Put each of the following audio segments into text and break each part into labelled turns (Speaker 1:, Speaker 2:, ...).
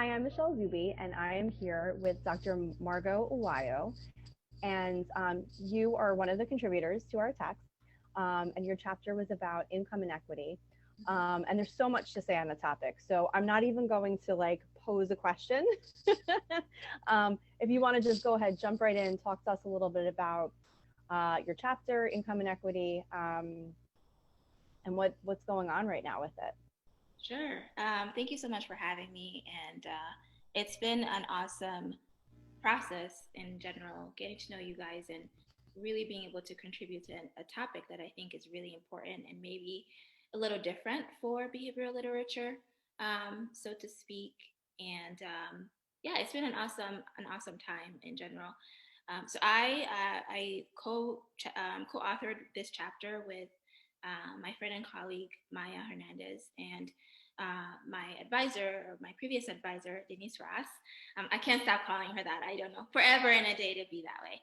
Speaker 1: Hi, I'm Michelle Zuby, and I am here with Dr. Margo Uwayo. And you are one of the contributors to our text, and your chapter was about income inequity. And there's so much to say on the topic, so I'm not even going to like pose a question. If you want to just go ahead, jump right in, talk to us a little bit about your chapter, income inequity, and what's going on right now with it.
Speaker 2: Sure. Thank you so much for having me. And it's been an awesome process in general, getting to know you guys and really being able to contribute to a topic that I think is really important and maybe a little different for behavioral literature, so to speak. And yeah, it's been an awesome time in general. So I co-authored this chapter with my friend and colleague Maya Hernandez and my advisor, or my previous advisor, Denise Ross. I can't stop calling her that. I don't know, forever and a day to be that way.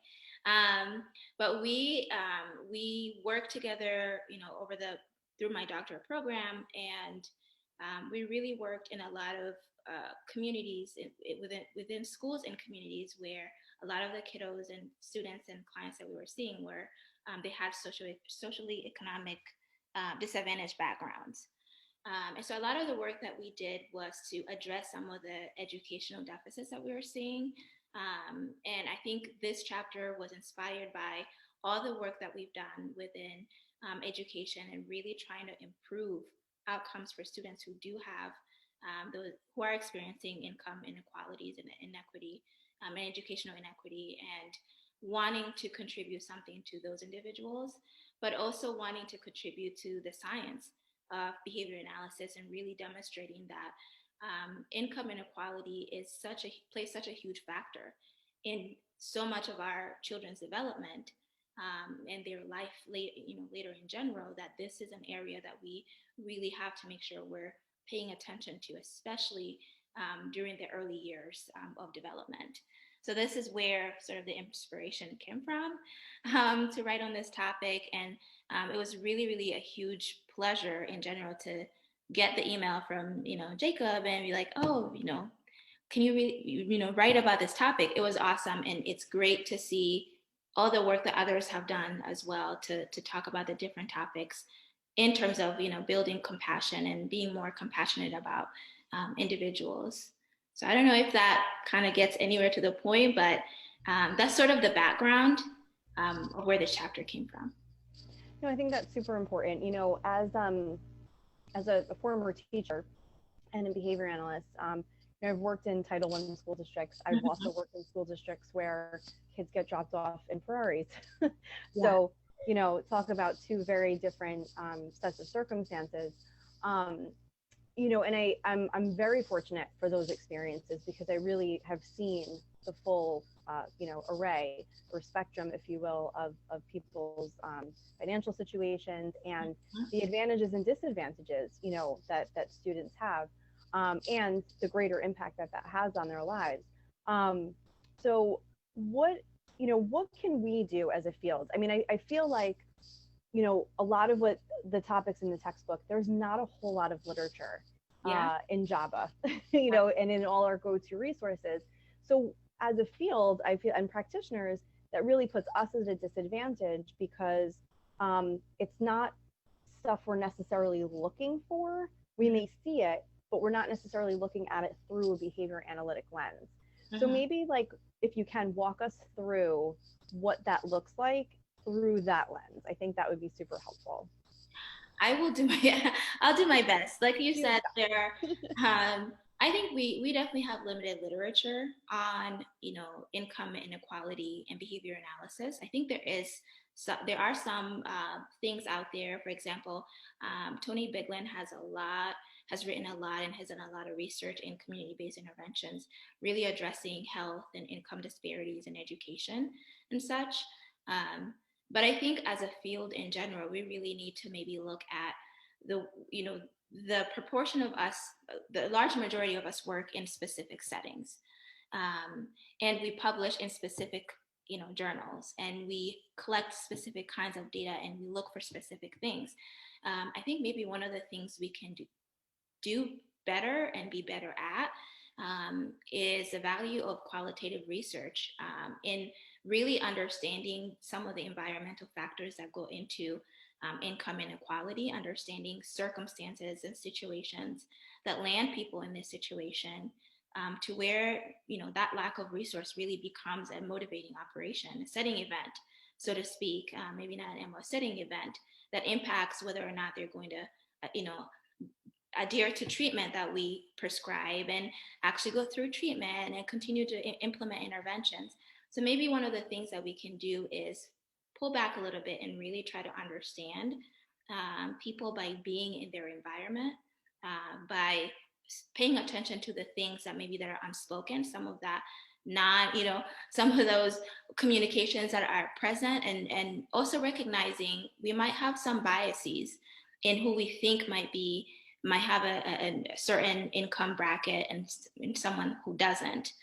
Speaker 2: But we work together, over the through my doctorate program, and we really worked in a lot of communities within schools and communities where a lot of the kiddos and students and clients that we were seeing were they had socially economic disadvantaged backgrounds. And so a lot of the work that we did was to address some of the educational deficits that we were seeing. And I think this chapter was inspired by all the work that we've done within education and really trying to improve outcomes for students who do have those who are experiencing income inequalities and inequity, and educational inequity, and wanting to contribute something to those individuals, but also wanting to contribute to the science of behavior analysis and really demonstrating that income inequality is plays such a huge factor in so much of our children's development, and their life later in general, that this is an area that we really have to make sure we're paying attention to, especially during the early years of development. So this is where sort of the inspiration came from to write on this topic, and it was really, really a huge pleasure in general to get the email from Jacob and be like, oh, can you write about this topic? It was awesome, and it's great to see all the work that others have done as well to talk about the different topics in terms of building compassion and being more compassionate about individuals. So I don't know if that kind of gets anywhere to the point, but that's sort of the background of where this chapter came from.
Speaker 1: No, I think that's super important. As a former teacher and a behavior analyst, I've worked in Title One school districts. I've also worked in school districts where kids get dropped off in Ferraris.
Speaker 2: Yeah.
Speaker 1: So, talk about two very different sets of circumstances. Um, and I'm very fortunate for those experiences because I really have seen the full, array or spectrum, if you will, of people's financial situations and the advantages and disadvantages, that students have, and the greater impact that that has on their lives. Um, so what, what can we do as a field? I mean, I feel like, a lot of what the topics in the textbook, there's not a whole lot of literature
Speaker 2: Yeah.
Speaker 1: in Java, and in all our go-to resources. So as a field, I feel, and practitioners, that really puts us at a disadvantage because it's not stuff we're necessarily looking for. We may see it, but we're not necessarily looking at it through a behavior analytic lens. So
Speaker 2: Mm-hmm.
Speaker 1: maybe like if you can walk us through what that looks like through that lens, I think that would be super helpful.
Speaker 2: I will do my I'll do my best. Like you
Speaker 1: Do your
Speaker 2: said,
Speaker 1: best.
Speaker 2: there I think we definitely have limited literature on, income inequality and behavior analysis. I think there are some things out there. For example, Tony Biglin has written a lot and has done a lot of research in community-based interventions, really addressing health and income disparities in education and such. Um, but I think as a field in general, we really need to maybe look at the, you know, the proportion of us, the large majority of us work in specific settings. Um, and we publish in specific, journals, and we collect specific kinds of data, and we look for specific things. I think maybe one of the things we can do better and be better at is the value of qualitative research in really understanding some of the environmental factors that go into income inequality, understanding circumstances and situations that land people in this situation, to where that lack of resource really becomes a motivating operation, a setting event, so to speak, maybe not an MO setting event that impacts whether or not they're going to, adhere to treatment that we prescribe and actually go through treatment and continue to implement interventions. So maybe one of the things that we can do is pull back a little bit and really try to understand people by being in their environment, by paying attention to the things that maybe that are unspoken, some of that some of those communications that are present, and also recognizing we might have some biases in who we think might have a certain income bracket and someone who doesn't.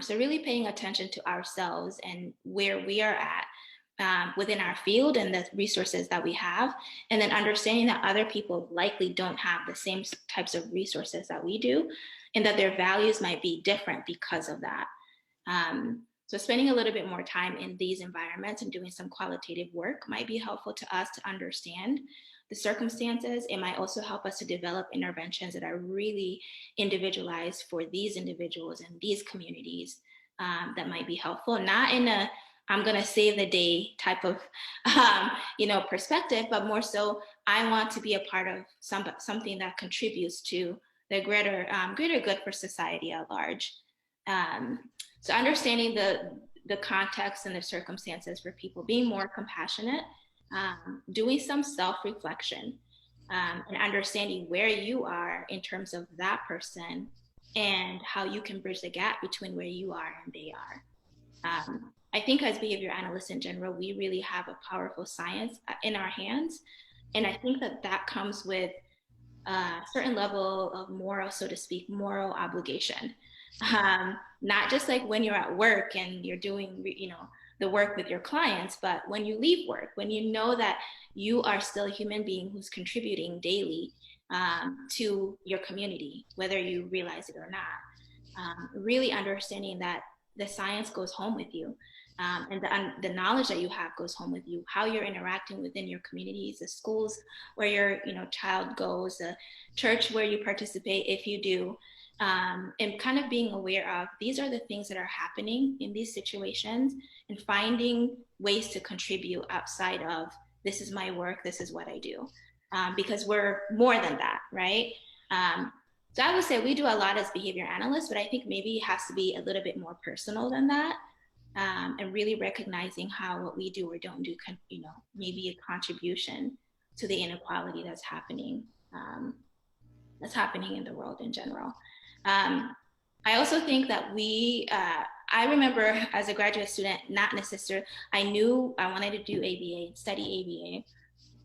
Speaker 2: So really paying attention to ourselves and where we are at within our field and the resources that we have, and then understanding that other people likely don't have the same types of resources that we do, and that their values might be different because of that. So spending a little bit more time in these environments and doing some qualitative work might be helpful to us to understand the circumstances. It might also help us to develop interventions that are really individualized for these individuals and these communities, that might be helpful, not in a I'm going to save the day type of perspective, but more so I want to be a part of something that contributes to the greater good for society at large. So understanding the context and the circumstances for people, being more compassionate, doing some self-reflection, and understanding where you are in terms of that person and how you can bridge the gap between where you are and they are. I think as behavior analysts in general, we really have a powerful science in our hands. And I think that comes with a certain level of moral, so to speak, moral obligation. Not just like when you're at work and you're doing, the work with your clients, but when you leave work, when you know that you are still a human being who's contributing daily to your community, whether you realize it or not. Really understanding that the science goes home with you, and the knowledge that you have goes home with you, how you're interacting within your communities, the schools where your child goes, the church where you participate if you do, and kind of being aware of these are the things that are happening in these situations, and finding ways to contribute outside of this is my work, this is what I do, because we're more than that, right? So I would say we do a lot as behavior analysts, but I think maybe it has to be a little bit more personal than that, and really recognizing how what we do or don't do can, maybe a contribution to the inequality that's happening in the world in general. I also think that I remember as a graduate student, not necessarily, I knew I wanted to do ABA, study ABA,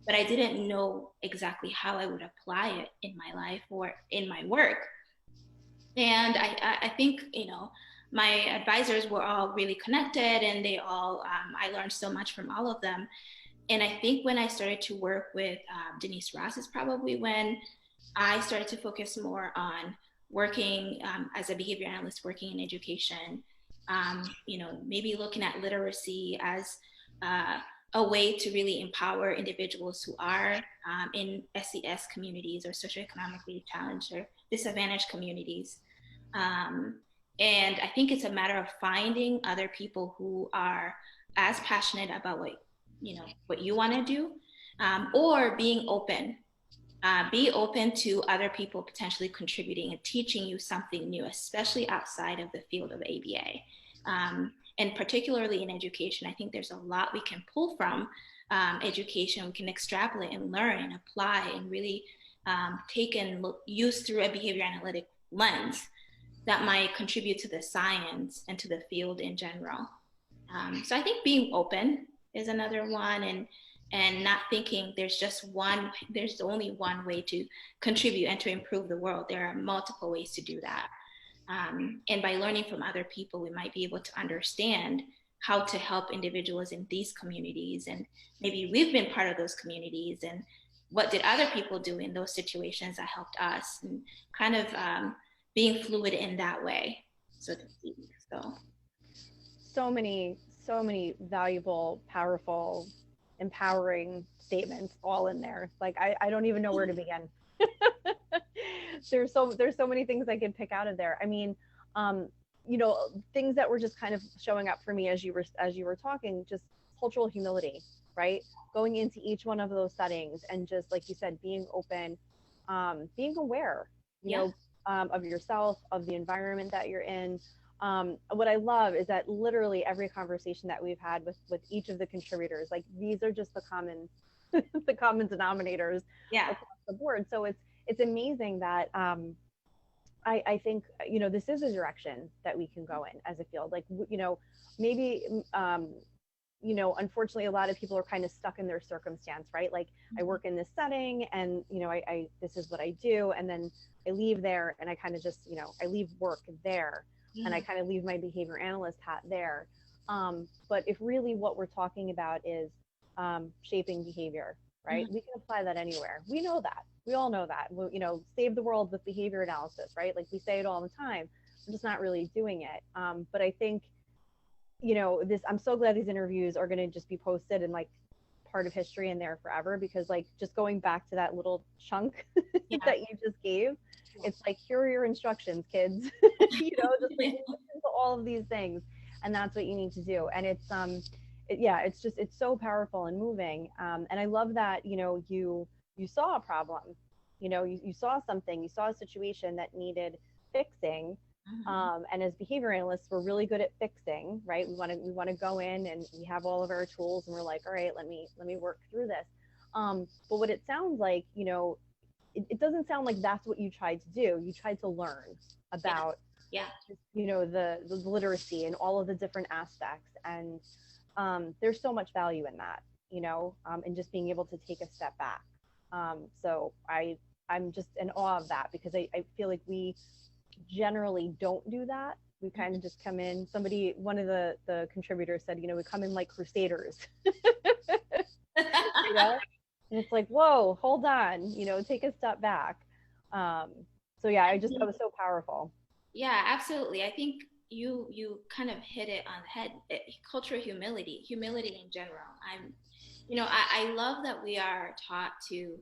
Speaker 2: but I didn't know exactly how I would apply it in my life or in my work. And I think, my advisors were all really connected, and they all, I learned so much from all of them. And I think when I started to work with Denise Ross is probably when I started to focus more on working as a behavior analyst, working in education, maybe looking at literacy as a way to really empower individuals who are in SES communities or socioeconomically challenged or disadvantaged communities. And I think it's a matter of finding other people who are as passionate about what you want to do, or being open. Be open to other people potentially contributing and teaching you something new, especially outside of the field of ABA. And particularly in education, I think there's a lot we can pull from education. We can extrapolate and learn and apply and really take and use through a behavior analytic lens that might contribute to the science and to the field in general. So I think being open is another one, and not thinking there's only one way to contribute and to improve the world. There are multiple ways to do that. And by learning from other people, we might be able to understand how to help individuals in these communities. And maybe we've been part of those communities, and what did other people do in those situations that helped us, and kind of being fluid in that way, so to speak. So
Speaker 1: So many, so many valuable, powerful, empowering statements all in there. Like I don't even know where to begin. There's so many things I could pick out of there. I mean, um, things that were just kind of showing up for me as you were talking, just cultural humility, right? Going into each one of those settings and just like you said, being open, being aware, you
Speaker 2: yeah.
Speaker 1: know, of yourself, of the environment that you're in. What I love is that literally every conversation that we've had with each of the contributors, like these are just the common the common denominators
Speaker 2: Yeah.
Speaker 1: across the board. So it's amazing that I think this is a direction that we can go in as a field. Like maybe unfortunately a lot of people are kind of stuck in their circumstance, right? Like I work in this setting and I this is what I do, and then I leave there and I kind of just I leave work there and I kind of leave my behavior analyst hat there. But if really what we're talking about is shaping behavior, right?
Speaker 2: Mm-hmm.
Speaker 1: We can apply that anywhere. We know that. We all know that. Save the world with behavior analysis, right? Like we say it all the time. We're just not really doing it. But I think this, I'm so glad these interviews are going to just be posted and like part of history in there forever, because like just going back to that little chunk
Speaker 2: Yeah.
Speaker 1: that you just gave, it's like, here are your instructions, kids. Just like listen to all of these things, and that's what you need to do. And it's so powerful and moving. And I love that you saw a problem, you saw something, you saw a situation that needed fixing.
Speaker 2: Mm-hmm.
Speaker 1: And as behavior analysts, we're really good at fixing, right? We want to go in and we have all of our tools, and we're like, all right, let me work through this. But what it sounds like, it doesn't sound like that's what you tried to do. You tried to learn
Speaker 2: Yeah.
Speaker 1: about,
Speaker 2: Yeah.
Speaker 1: the literacy and all of the different aspects, and there's so much value in that, and just being able to take a step back. So I'm just in awe of that, because I feel like we generally don't do that. We kind of just come in. One of the contributors said, we come in like crusaders, you know, and it's like, whoa, hold on, take a step back. Um, so yeah, I just that was so powerful.
Speaker 2: Yeah, absolutely. I think you kind of hit it on the head. Cultural humility, humility in general. I love that we are taught to,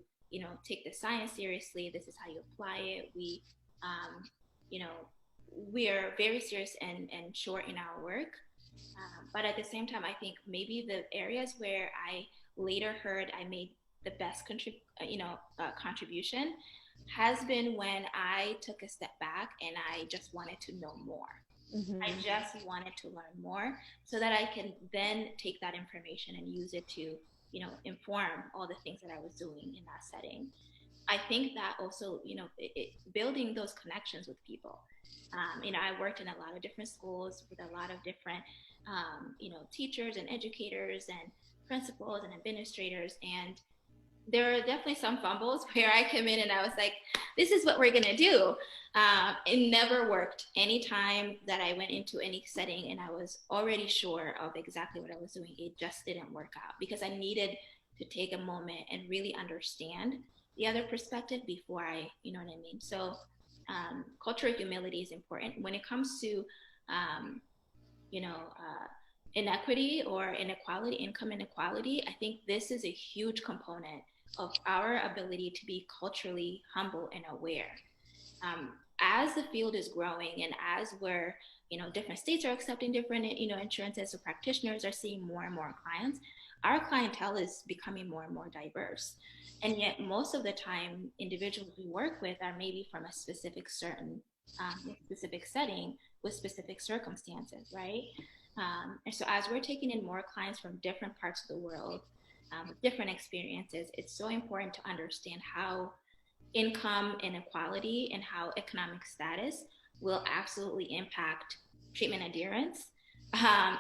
Speaker 2: take the science seriously. This is how you apply it. Um, you know, we are very serious and short in our work. But at the same time, I think maybe the areas where I later heard I made the best contribution has been when I took a step back and I just wanted to know more. I
Speaker 1: Mm-hmm.
Speaker 2: just wanted to learn more so that I can then take that information and use it to, inform all the things that I was doing in that setting. I think that also, building those connections with people. I worked in a lot of different schools with a lot of different, teachers and educators and principals and administrators. And there are definitely some fumbles where I come in and I was like, this is what we're going to do. It never worked. Anytime that I went into any setting and I was already sure of exactly what I was doing, it just didn't work out because I needed to take a moment and really understand the other perspective before you know what I mean? So cultural humility is important. When it comes to, um, inequity or inequality, income inequality, I think this is a huge component of our ability to be culturally humble and aware. As the field is growing and as we're, different states are accepting different, insurances, so practitioners are seeing more and more clients, our clientele is becoming more and more diverse. And yet, most of the time, individuals we work with are maybe from a specific setting with specific circumstances, right? And so, as we're taking in more clients from different parts of the world, with different experiences, it's so important to understand how income inequality and how economic status will absolutely impact treatment adherence.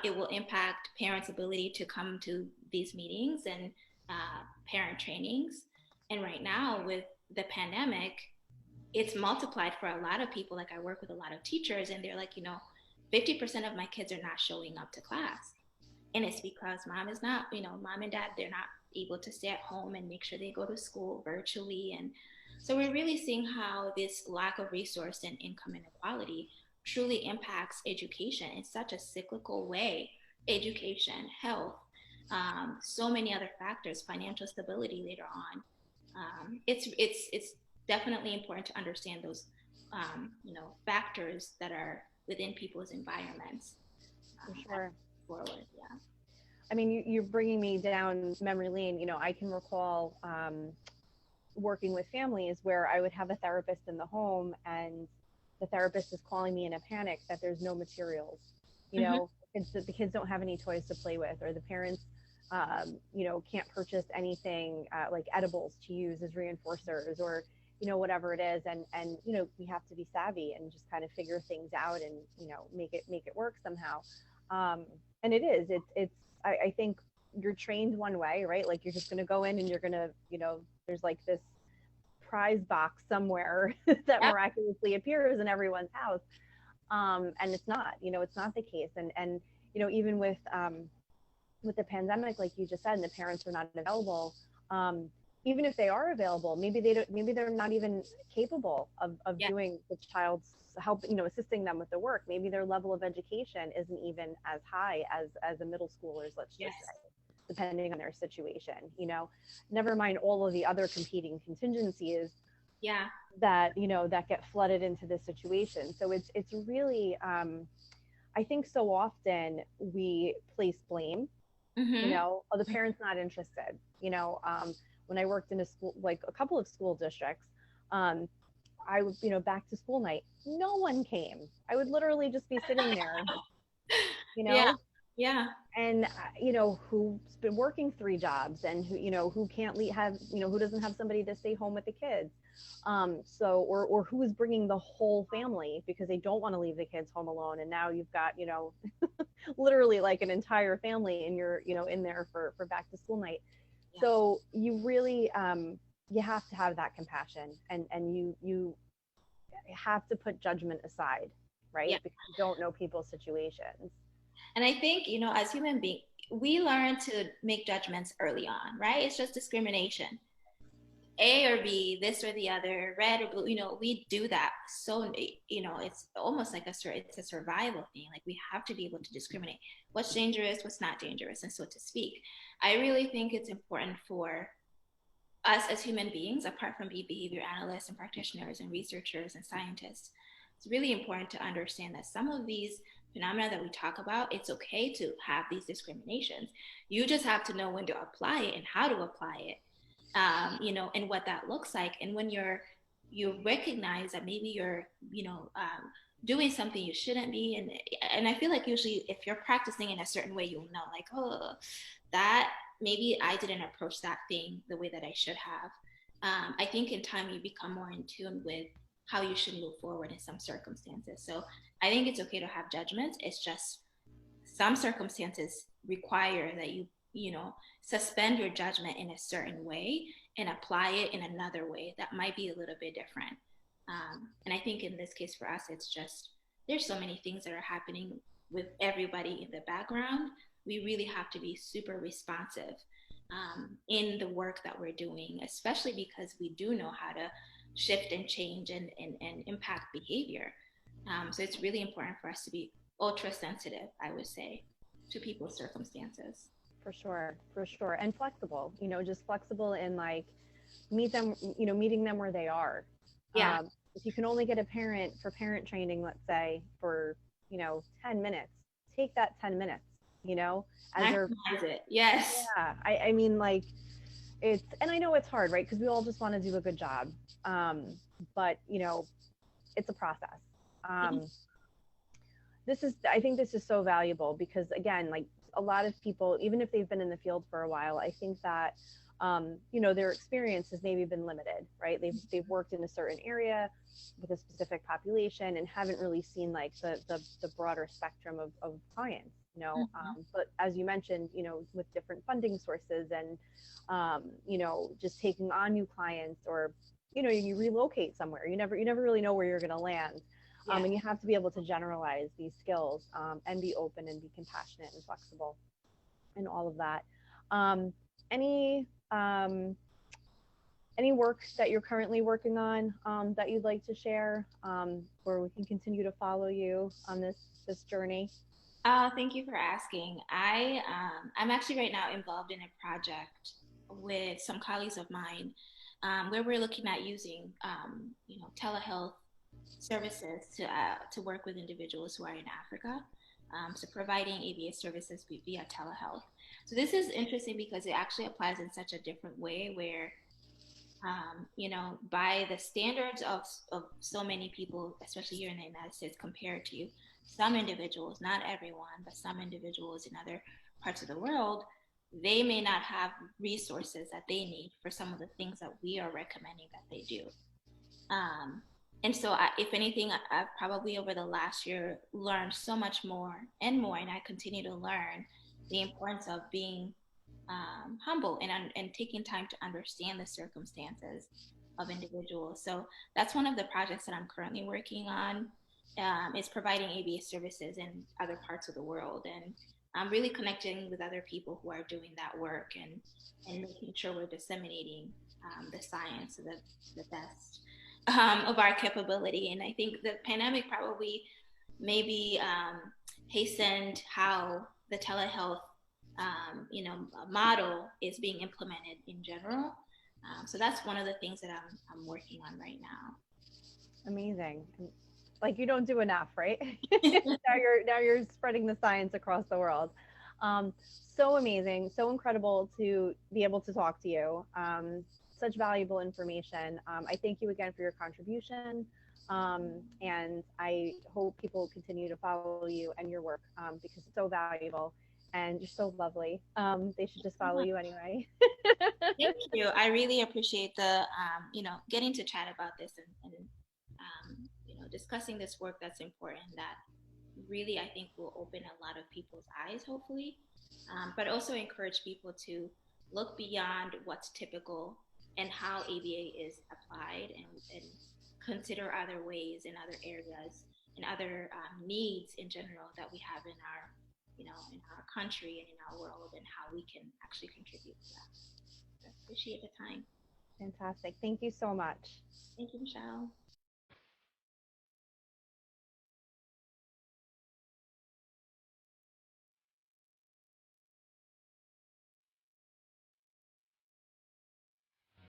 Speaker 2: It will impact parents' ability to come to these meetings and parent trainings. And right now, with the pandemic, it's multiplied for a lot of people. Like I work with a lot of teachers, and they're like, 50% of my kids are not showing up to class. And it's because mom is not, mom and dad, they're not able to stay at home and make sure they go to school virtually. And So we're really seeing how this lack of resource and income inequality truly impacts education in such a cyclical way. Education, health, so many other factors, financial stability later on. It's definitely important to understand those factors that are within people's environments
Speaker 1: For
Speaker 2: as
Speaker 1: sure.
Speaker 2: forward. Yeah.
Speaker 1: I mean, you're bringing me down memory lane. I can recall working with families where I would have a therapist in the home, and the therapist is calling me in a panic that there's no materials.
Speaker 2: Mm-hmm.
Speaker 1: The kids don't have any toys to play with, or the parents, can't purchase anything like edibles to use as reinforcers, or whatever it is, and we have to be savvy and just kind of figure things out and make it work somehow. Um, and it's I think you're trained one way, right? Like you're just going to go in and you're going to, there's like this prize box somewhere that
Speaker 2: Yep.
Speaker 1: miraculously appears in everyone's house. And it's not the case. And even with the pandemic, like you just said, and the parents are not available. Even if they are available, maybe they're not even capable of
Speaker 2: Yeah.
Speaker 1: doing the child's help, assisting them with the work. Maybe their level of education isn't even as high as a middle schooler's, let's
Speaker 2: Yes.
Speaker 1: just say, depending on their situation. Never mind all of the other competing contingencies
Speaker 2: Yeah.
Speaker 1: that get flooded into this situation. So it's really, I think so often we place blame,
Speaker 2: Mm-hmm.
Speaker 1: oh, the parent's not interested. When I worked in a school, like a couple of school districts, um, I would, back to school night, no one came. I would literally just be sitting there, you
Speaker 2: Yeah.
Speaker 1: know,
Speaker 2: Yeah.
Speaker 1: and who's been working three jobs, and who can't have, who doesn't have somebody to stay home with the kids. So, or who is bringing the whole family because they don't want to leave the kids home alone. And now you've got, literally like an entire family, and you're in there for back to school night.
Speaker 2: Yeah.
Speaker 1: So you really, you have to have that compassion, and you have to put judgment aside,
Speaker 2: Yeah.
Speaker 1: right? Because you don't know people's situations.
Speaker 2: And I think, as human beings, we learn to make judgments early on, right? It's just discrimination. A or B, this or the other, red or blue, we do that. So, it's almost like it's a survival thing. Like we have to be able to discriminate what's dangerous, what's not dangerous, and so to speak. I really think it's important for us as human beings, apart from behavior analysts and practitioners and researchers and scientists, it's really important to understand that some of these phenomena that we talk about, it's okay to have these discriminations. You just have to know when to apply it and how to apply it, and what that looks like. And when you recognize that maybe you're, doing something you shouldn't be, and I feel like usually if you're practicing in a certain way, you'll know like, oh, that maybe I didn't approach that thing the way that I should have. I think in time you become more in tune with how you should move forward in some circumstances. So I think it's okay to have judgments. It's just some circumstances require that you suspend your judgment in a certain way and apply it in another way that might be a little bit different. And I think in this case for us, it's just there's so many things that are happening with everybody in the background. We really have to be super responsive in the work that we're doing, especially because we do know how to shift and change and impact behavior. So it's really important for us to be ultra sensitive, I would say, to people's circumstances.
Speaker 1: For sure, and flexible. Just flexible in like meeting them where they are.
Speaker 2: Yeah,
Speaker 1: If you can only get a parent for parent training, let's say for 10 minutes, take that 10 minutes. As they're
Speaker 2: maximize it. Yes.
Speaker 1: yeah. I mean, like it's, and I know it's hard, right? Because we all just want to do a good job. But it's a process. Um, I think this is so valuable because again, like a lot of people, even if they've been in the field for a while, I think that their experience has maybe been limited, right? They've worked in a certain area with a specific population and haven't really seen like the broader spectrum of clients.
Speaker 2: Mhm.
Speaker 1: But as you mentioned, with different funding sources and just taking on new clients, or you relocate somewhere, you never really know where you're going to land.
Speaker 2: Yeah.
Speaker 1: And you have to be able to generalize these skills, and be open and be compassionate and flexible and all of that. Any any work that you're currently working on that you'd like to share, where we can continue to follow you on this journey?
Speaker 2: Thank you for asking. I'm actually right now involved in a project with some colleagues of mine, where we're looking at using telehealth services to work with individuals who are in Africa. So providing ABA services via telehealth. So this is interesting because it actually applies in such a different way where by the standards of so many people, especially here in the United States, compared to some individuals, not everyone, but some individuals in other parts of the world, they may not have resources that they need for some of the things that we are recommending that they do. Um, and so, if anything, I've probably over the last year learned so much more and more, and I continue to learn the importance of being humble and taking time to understand the circumstances of individuals. So that's one of the projects that I'm currently working on. Is providing ABA services in other parts of the world, and I'm really connecting with other people who are doing that work and making sure we're disseminating the science to the best of our capability. And I think the pandemic probably maybe hastened how the telehealth model is being implemented in general. So that's one of the things that I'm working on right now.
Speaker 1: Amazing. Like you don't do enough, right? Now you're spreading the science across the world. Um, so amazing, so incredible to be able to talk to you. Such valuable information. I thank you again for your contribution. And I hope people continue to follow you and your work because it's so valuable and you're so lovely. They should just follow you anyway.
Speaker 2: Thank you. I really appreciate the getting to chat about this and discussing this work that's important that really I think will open a lot of people's eyes, hopefully, but also encourage people to look beyond what's typical and how ABA is applied and consider other ways in other areas and other needs in general that we have in our in our country and in our world and how we can actually contribute to that. So I appreciate the time.
Speaker 1: Fantastic. Thank you so much.
Speaker 2: Thank you, Michelle.